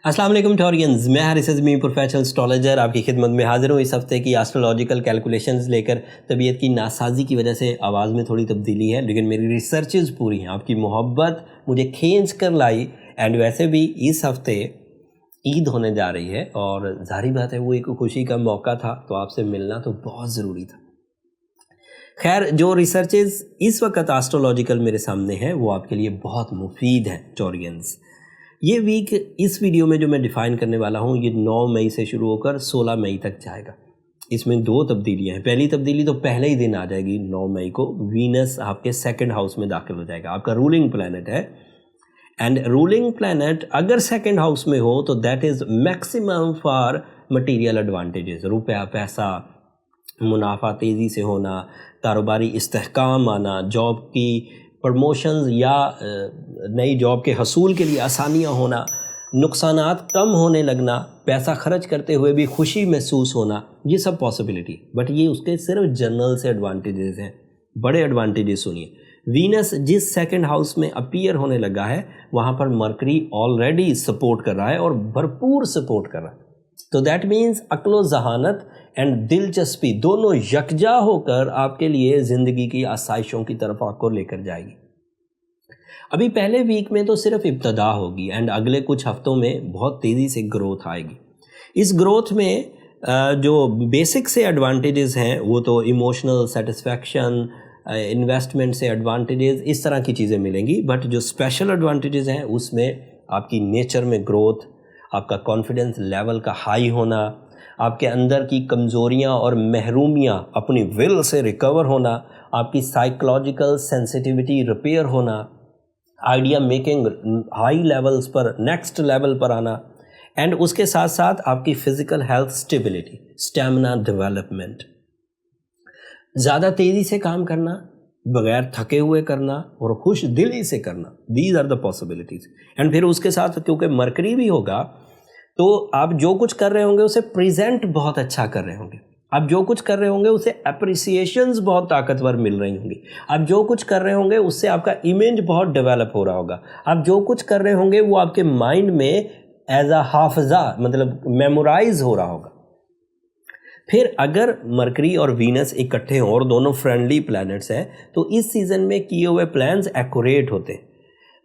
अस्सलाम वालेकुम टॉरियंस, मैं हारिस अज़मी प्रोफेशनल एस्ट्रोलॉजर आपकी खिदमत में हाजिर हूँ इस हफ्ते की एस्ट्रोलॉजिकल कैलकुलेशंस लेकर। तबीयत की नासाजी की वजह से आवाज़ में थोड़ी तब्दीली है, लेकिन मेरी रिसर्चेज़ पूरी हैं। आपकी मोहब्बत मुझे खींच कर लाई। एंड वैसे भी इस हफ्ते ईद होने जा रही है और ज़ाहिर बात है वो एक खुशी का मौका था, तो आपसे मिलना तो बहुत ज़रूरी था। खैर, जो रिसर्चेज़ इस वक्त एस्ट्रोलॉजिकल मेरे सामने हैं वो आपके लिए बहुत मुफीद हैं टॉरियंस। ये वीक इस वीडियो में जो मैं डिफ़ाइन करने वाला हूँ ये 9 मई से शुरू होकर 16 मई तक जाएगा। इसमें 2 तब्दीलियाँ हैं। पहली तब्दीली तो पहले ही दिन आ जाएगी 9 मई को, वीनस आपके सेकंड हाउस में दाखिल हो जाएगा। आपका रूलिंग प्लैनेट है, एंड रूलिंग प्लैनेट अगर सेकंड हाउस में हो तो that is maximum for material advantages. रुपया, पैसा, मुनाफा तेज़ी से होना, कारोबारी इस्तेहकाम आना, जॉब की प्रमोशंस या नई जॉब के हसूल के लिए आसानियाँ होना, नुकसानात कम होने लगना, पैसा खर्च करते हुए भी खुशी महसूस होना, ये सब पॉसिबिलिटी। बट ये उसके सिर्फ जनरल से एडवांटेजेस हैं। बड़े एडवांटेजेस सुनिए। वीनस जिस सेकंड हाउस में अपीयर होने लगा है वहाँ पर मरकरी ऑलरेडी सपोर्ट कर रहा है और भरपूर सपोर्ट कर रहा है। तो दैट मीन्स अक्लो जहानत एंड दिलचस्पी दोनों यकजा होकर आपके लिए ज़िंदगी की आसाइशों की तरफ आपको लेकर जाएगी। अभी पहले वीक में तो सिर्फ इब्तदा होगी एंड अगले कुछ हफ्तों में बहुत तेज़ी से ग्रोथ आएगी। इस ग्रोथ में जो बेसिक से एडवांटेजेस हैं वो तो इमोशनल सेटिस्फैक्शन, इन्वेस्टमेंट से एडवांटेजेस, इस तरह की चीज़ें मिलेंगी। बट जो स्पेशल एडवांटेजेस हैं उसमें आपकी नेचर में ग्रोथ, आपका कॉन्फिडेंस लेवल का हाई होना, आपके अंदर की कमज़ोरियाँ और महरूमियाँ अपनी विल से रिकवर होना, आपकी साइकोलॉजिकल सेंसिटिविटी रिपेयर होना, आइडिया मेकिंग हाई लेवल्स पर, नेक्स्ट लेवल पर आना, एंड उसके साथ साथ आपकी physical health stability, stamina development, ज़्यादा तेज़ी से काम करना, बगैर थके हुए करना और खुश दिली से करना। These are the possibilities. And फिर उसके साथ क्योंकि मरकरी भी होगा तो आप जो कुछ कर रहे होंगे उसे प्रेजेंट बहुत अच्छा कर रहे होंगे। आप जो कुछ कर रहे होंगे उसे अप्रिसिएशंस बहुत ताकतवर मिल रही होंगी। आप जो कुछ कर रहे होंगे उससे आपका इमेज बहुत डेवलप हो रहा होगा। आप जो कुछ कर रहे होंगे वो आपके माइंड में एज अ हाफजा मतलब मेमोराइज हो रहा होगा। फिर अगर मरकरी और वीनस इकट्ठे हों और दोनों फ्रेंडली प्लैनेट्स हैं तो इस सीज़न में किए हुए प्लान्स एक्यूरेट होते हैं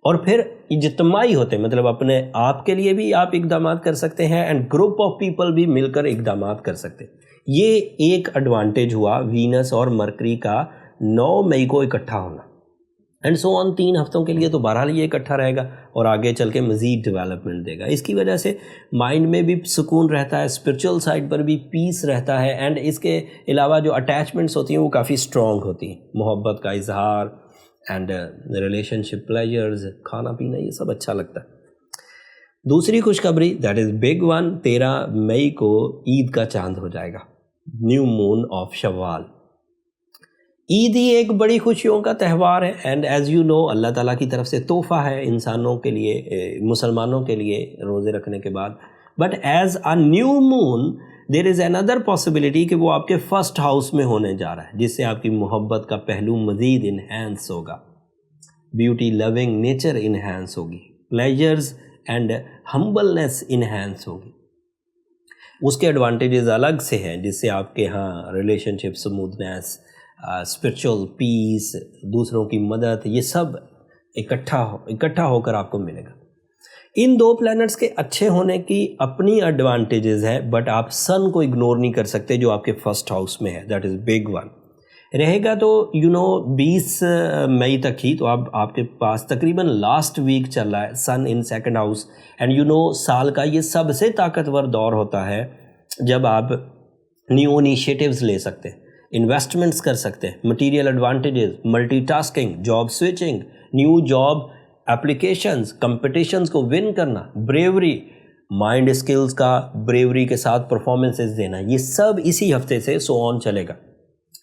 और फिर इज्तमाई होते हैं। मतलब अपने आप के लिए भी आप इकदाम कर सकते हैं एंड ग्रुप ऑफ पीपल भी मिलकर इकदाम कर सकते हैं। ये एक एडवांटेज हुआ वीनस और मरकरी का 9 मई को इकट्ठा होना। एंड सो ऑन 3 हफ्तों के लिए तो बहरहाल ये इकट्ठा रहेगा और आगे चल के मज़ीद डेवलपमेंट देगा। इसकी वजह से माइंड में भी सुकून रहता है, स्पिरिचुअल साइड पर भी पीस रहता है, एंड इसके अलावा जो अटैचमेंट्स होती हैं वो काफ़ी स्ट्रॉन्ग होती हैं। मोहब्बत का इजहार एंड रिलेशनशिप प्लेजर्स, खाना पीना, ये सब अच्छा लगता है। दूसरी खुशखबरी दैट इज़ बिग वन, 13 मई को ईद का चांद हो जाएगा, न्यू मून ऑफ शव्वाल। ईद ही एक बड़ी खुशियों का त्यौहार है एंड एज़ यू नो अल्लाह ताला की तरफ से तोहफ़ा है इंसानों के लिए, मुसलमानों के लिए रोज़े रखने के बाद। But as a new moon there is another possibility कि वो आपके फर्स्ट हाउस में होने जा रहा है, जिससे आपकी मोहब्बत का पहलू मज़ीद इन्हेंस होगा, ब्यूटी लविंग नेचर इन्हेंस होगी, प्लेजर्स एंड हम्बलनेस इन्हेंस होगी। उसके एडवांटेजेस अलग से हैं जिससे आपके यहाँ रिलेशनशिप स्मूथनेस, स्पिरिचुअल पीस, दूसरों की मदद, ये सब इकट्ठा होकर आपको मिलेगा। इन 2 प्लैनेट्स के अच्छे होने की अपनी एडवांटेजेस है, बट आप सन को इग्नोर नहीं कर सकते जो आपके फर्स्ट हाउस में है, दैट इज़ बिग वन रहेगा। तो 20 मई तक ही तो आपके पास तकरीबन लास्ट वीक चल रहा है सन इन सेकंड हाउस, एंड साल का ये सबसे ताकतवर दौर होता है जब आप न्यू इनिशिएटिव्स ले सकते हैं, इन्वेस्टमेंट्स कर सकते हैं, material advantages, multitasking, job switching, new job applications, competitions को विन करना, ब्रेवरी, माइंड स्किल्स का ब्रेवरी के साथ परफॉर्मेंसेस देना, ये सब इसी हफ्ते से सो ऑन चलेगा।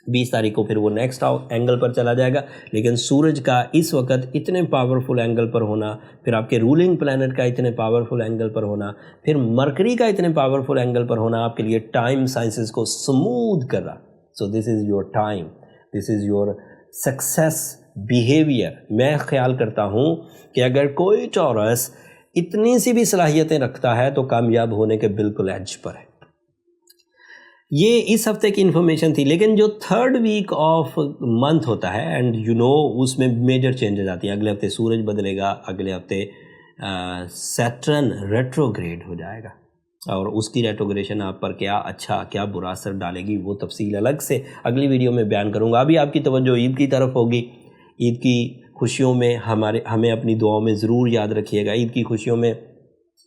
20 तारीख को फिर वो नेक्स्ट एंगल पर चला जाएगा, लेकिन सूरज का इस वक्त इतने पावरफुल एंगल पर होना, फिर आपके रूलिंग प्लैनेट का इतने पावरफुल एंगल पर होना, फिर मरकरी का इतने पावरफुल एंगल पर होना आपके लिए टाइम साइंसेस को स्मूथ कर रहा। So this is your time, this is your success behaviour. मैं ख्याल करता हूँ कि अगर कोई टॉरस इतनी सी भी सलाहियतें रखता है तो कामयाब होने के बिल्कुल एज पर है। ये इस हफ्ते की इन्फॉर्मेशन थी। लेकिन जो थर्ड वीक ऑफ मंथ होता है एंड उसमें मेजर चेंजेस आती हैं। अगले हफ्ते सूरज बदलेगा, अगले हफ्ते सैटर्न रेट्रोग्रेड हो जाएगा और उसकी रेट्रोग्रेशन आप पर क्या अच्छा क्या बुरा असर डालेगी वो तफसील अलग से अगली वीडियो में बयान करूँगा। अभी आपकी तवज्जो ईद की तरफ होगी। ईद की खुशियों में हमें अपनी दुआओं में ज़रूर याद रखिएगा। ईद की खुशियों में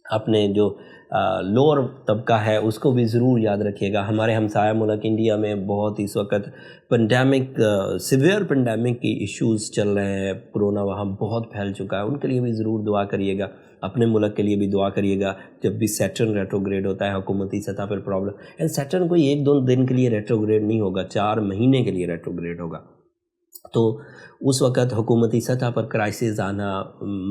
अपने जो लोअर तबका है उसको भी ज़रूर याद रखिएगा। हमारे हमसाया मुल्क इंडिया में बहुत इस वक्त पेंडेमिक सिवियर पेंडेमिक की इश्यूज़ चल रहे हैं। कोरोना वहाँ बहुत फैल चुका है, उनके लिए भी ज़रूर दुआ करिएगा। अपने मुल्क के लिए भी दुआ करिएगा। जब भी सैटर्न रेट्रोग्रेड होता है हुकूमती सतह पर प्रॉब्लम, एंड सैटर्न कोई 1-2 दिन के लिए रेट्रोग्रेड नहीं होगा, 4 महीने के लिए रेट्रोग्रेड होगा। तो उस वक़्त हुकूमती सतह पर क्राइसिस आना,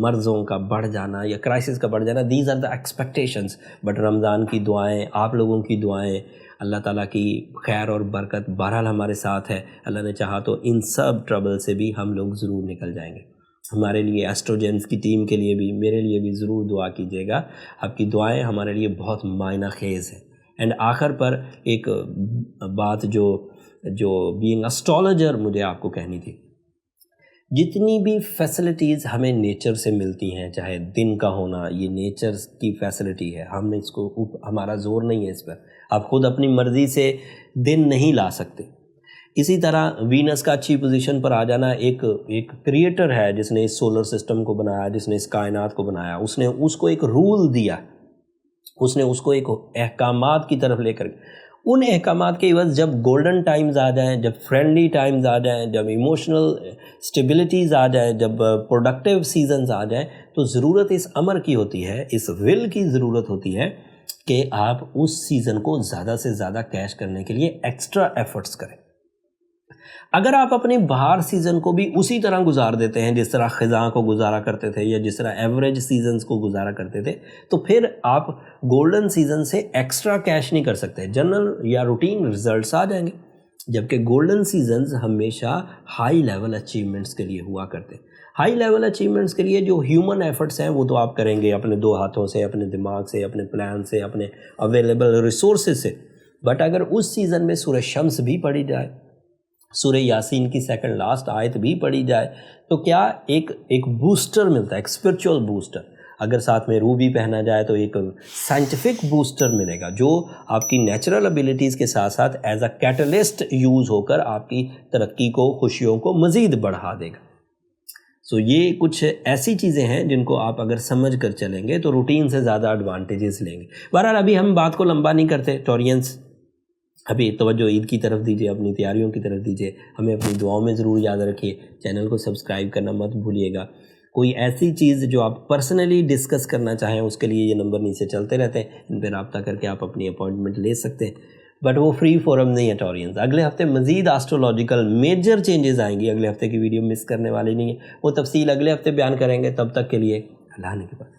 मर्ज़ों का बढ़ जाना या क्राइसिस का बढ़ जाना, these are the expectations. But Ramzan की दुआएं, आप लोगों की दुआएं, अल्लाह ताला की खैर और बरकत बहरहाल हमारे साथ है। अल्लाह ने चाहा तो इन सब ट्रबल से भी हम लोग ज़रूर निकल जाएंगे। हमारे लिए एस्ट्रोजेंस की टीम के लिए भी, मेरे लिए भी ज़रूर दुआ कीजिएगा। आपकी दुआएं हमारे लिए बहुत मायना खेज़ है। एंड आखिर पर एक बात जो बीइंग एस्ट्रोलॉजर मुझे आपको कहनी थी, जितनी भी फैसिलिटीज़ हमें नेचर से मिलती हैं, चाहे दिन का होना, ये नेचर की फैसिलिटी है, हमने इसको हमारा ज़ोर नहीं है इस पर। आप खुद अपनी मर्ज़ी से दिन नहीं ला सकते। इसी तरह वीनस का अच्छी पोजीशन पर आ जाना, एक क्रिएटर है जिसने इस सोलर सिस्टम को बनाया, जिसने इस कायनात को बनाया, उसने उसको एक रूल दिया, उसने उसको एक अहकामात की तरफ लेकर, उन अहकामात के एवज़ जब गोल्डन टाइम्स आ जाएं, जब फ्रेंडली टाइम्स आ जाएं, जब इमोशनल स्टेबिलिटीज़ आ जाए, जब प्रोडक्टिव सीजन्स आ जाएं, तो ज़रूरत इस अमर की होती है, इस विल की ज़रूरत होती है कि आप उस सीज़न को ज़्यादा से ज़्यादा कैश करने के लिए एक्स्ट्रा एफर्ट्स करें। अगर आप अपने बहार सीज़न को भी उसी तरह गुजार देते हैं जिस तरह ख़िज़ां को गुजारा करते थे या जिस तरह एवरेज सीजन्स को गुजारा करते थे, तो फिर आप गोल्डन सीज़न से एक्स्ट्रा कैश नहीं कर सकते, जनरल या रूटीन रिजल्ट्स आ जाएंगे। जबकि गोल्डन सीजन्स हमेशा हाई लेवल अचीवमेंट्स के लिए हुआ करते। हाई लेवल अचीवमेंट्स के लिए जो ह्यूमन एफर्ट्स हैं वो तो आप करेंगे अपने 2 हाथों से, अपने दिमाग से, अपने प्लान से, अपने अवेलेबल रिसोर्सेज से। बट अगर उस सीज़न में सूरह शम्स भी पढ़ी जाए, सूरह यासीन की सेकंड लास्ट आयत भी पढ़ी जाए, तो क्या एक बूस्टर मिलता है, एक स्पिरिचुअल बूस्टर। अगर साथ में रूह भी पहना जाए तो एक साइंटिफिक बूस्टर मिलेगा जो आपकी नेचुरल एबिलिटीज़ के साथ साथ एज अ कैटलिस्ट यूज़ होकर आपकी तरक्की को, खुशियों को मज़ीद बढ़ा देगा। सो ये कुछ ऐसी चीज़ें हैं जिनको आप अगर समझ कर चलेंगे तो रूटीन से ज़्यादा एडवांटेजेस लेंगे। बहरहाल अभी हम बात को लंबा नहीं करते। टॉरियंस, अभी तवज्जो ईद की तरफ दीजिए, अपनी तैयारियों की तरफ दीजिए, हमें अपनी दुआओं में ज़रूर याद रखिए। चैनल को सब्सक्राइब करना मत भूलिएगा। कोई ऐसी चीज़ जो आप पर्सनली डिस्कस करना चाहें उसके लिए ये नंबर नीचे चलते रहते हैं, इन पर रब्ता करके आप अपनी अपॉइंटमेंट ले सकते हैं। बट वो फ्री फोरम नहीं है टॉरियंस। अगले हफ्ते मज़ीद एस्ट्रोलॉजिकल मेजर चेंजेस आएंगी, अगले हफ्ते की वीडियो मिस करने वाली नहीं है, वो तफसील अगले हफ्ते बयान करेंगे। तब तक के लिए अल्लाह ने के बाद।